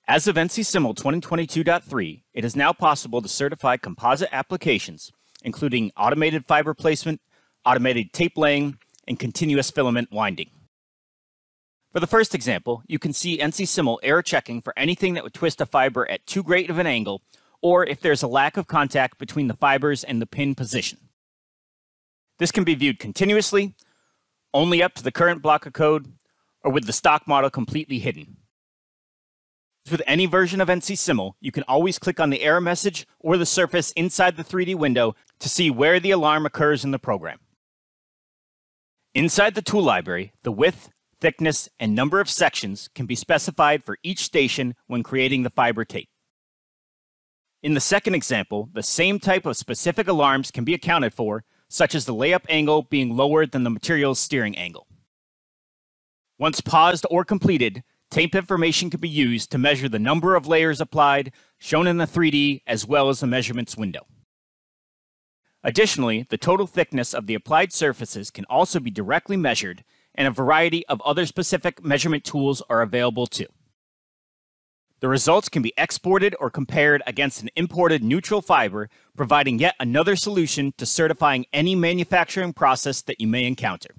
As of NC Simul 2022.3, it is now possible to certify composite applications, including automated fiber placement, automated tape laying, and continuous filament winding. For the first example, you can see NC Simul error checking for anything that would twist a fiber at too great of an angle, or if there's a lack of contact between the fibers and the pin position. This can be viewed continuously, only up to the current block of code, or with the stock model completely hidden. With any version of NC Simul, you can always click on the error message or the surface inside the 3D window to see where the alarm occurs in the program. Inside the tool library, the width, thickness, and number of sections can be specified for each station when creating the fiber tape. In the second example, the same type of specific alarms can be accounted for, such as the layup angle being lower than the material's steering angle. Once paused or completed, tape information can be used to measure the number of layers applied, shown in the 3D, as well as the measurements window. Additionally, the total thickness of the applied surfaces can also be directly measured, and a variety of other specific measurement tools are available too. The results can be exported or compared against an imported neutral fiber, providing yet another solution to certifying any manufacturing process that you may encounter.